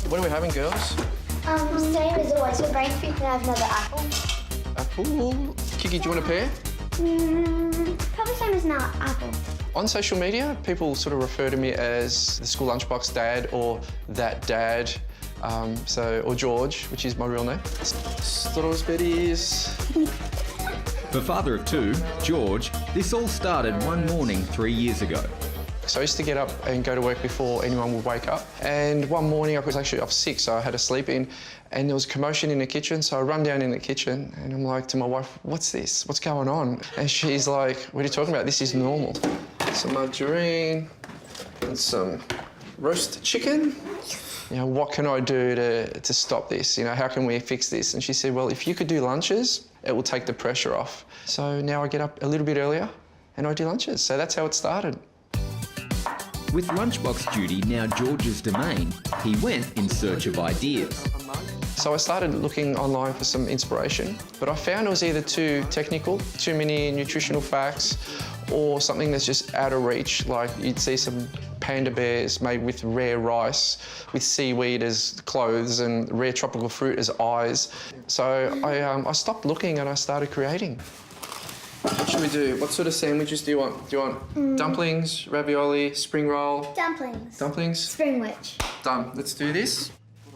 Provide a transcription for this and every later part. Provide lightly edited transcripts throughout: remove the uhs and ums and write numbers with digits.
What are we having, girls? Same as always. We're going to have another apple. Apple. Kiki, do you want a pear? Probably same as an apple. On social media, people sort of refer to me as the school lunchbox dad or that dad, or George, which is my real name. Strawberries. For father of two, George, this all started one morning 3 years ago. So I used to get up and go to work before anyone would wake up. And one morning I was actually off sick, so I had to sleep in. And there was commotion in the kitchen, so I run down in the kitchen and I'm like to my wife, what's this? What's going on? And she's like, what are you talking about? This is normal. Some margarine and some roast chicken. You know, what can I do to stop this? You know, how can we fix this? And she said, well, if you could do lunches, it will take the pressure off. So now I get up a little bit earlier and I do lunches. So that's how it started. With lunchbox duty now George's domain, he went in search of ideas. So I started looking online for some inspiration, but I found it was either too technical, too many nutritional facts, or something that's just out of reach, like you'd see some panda bears made with rare rice, with seaweed as clothes and rare tropical fruit as eyes. So I stopped looking and I started creating. What should we do? What sort of sandwiches do you want? Do you want dumplings, ravioli, spring roll? Dumplings. Dumplings? Spring witch. Done. Let's do this.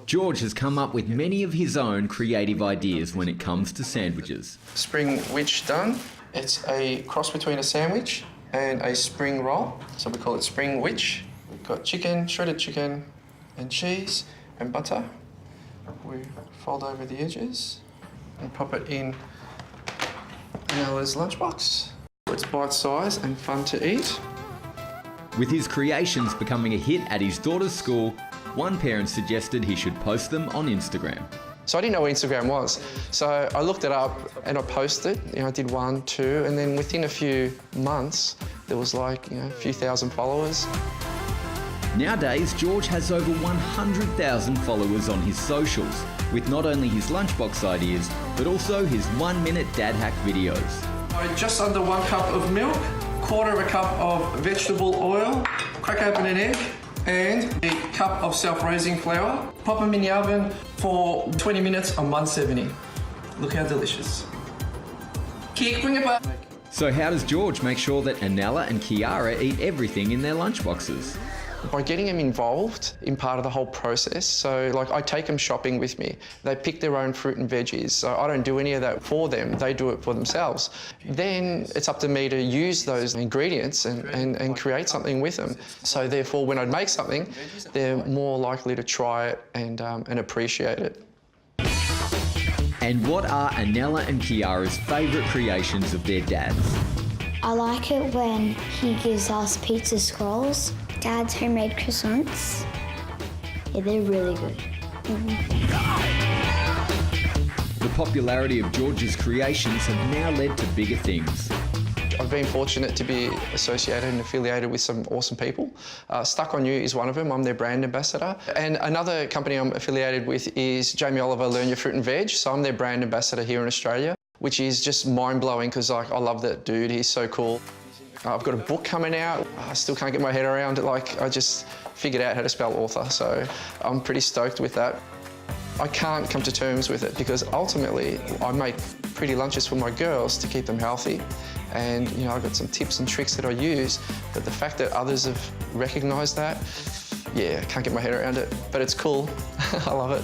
George has come up with many of his own creative ideas when it comes to sandwiches. Spring witch done. It's a cross between a sandwich and a spring roll, so we call it spring witch. We've got chicken, shredded chicken, and cheese and butter. We fold over the edges and pop it in Nella's lunchbox. It's bite-sized and fun to eat. With his creations becoming a hit at his daughter's school, one parent suggested he should post them on Instagram. So I didn't know what Instagram was. So I looked it up and I posted. You know, I did 1, 2, and then within a few months, there was like, a few thousand followers. Nowadays, George has over 100,000 followers on his socials, with not only his lunchbox ideas, but also his 1-minute dad hack videos. Just under 1 cup of milk, 1/4 cup of vegetable oil, crack open an egg, and a cup of self-raising flour. Pop them in the oven for 20 minutes on 170. Look how delicious. Kick, bring it back. So how does George make sure that Anella and Kiara eat everything in their lunchboxes? By getting them involved in part of the whole process. So like I take them shopping with me. They pick their own fruit and veggies. So I don't do any of that for them. They do it for themselves. Then it's up to me to use those ingredients and create something with them. So therefore when I make something, they're more likely to try it and appreciate it. And what are Anella and Kiara's favourite creations of their dads? I like it when he gives us pizza scrolls. Dad's homemade croissants. Yeah, they're really good. The popularity of George's creations have now led to bigger things. I've been fortunate to be associated and affiliated with some awesome people. Stuck On You is one of them. I'm their brand ambassador. And another company I'm affiliated with is Jamie Oliver Learn Your Fruit and Veg. So I'm their brand ambassador here in Australia, which is just mind-blowing because I love that dude. He's so cool. I've got a book coming out. I still can't get my head around it. Like, I just figured out how to spell author, so I'm pretty stoked with that. I can't come to terms with it because ultimately I make pretty lunches for my girls to keep them healthy. And, I've got some tips and tricks that I use, but the fact that others have recognised that, yeah, I can't get my head around it. But it's cool. I love it.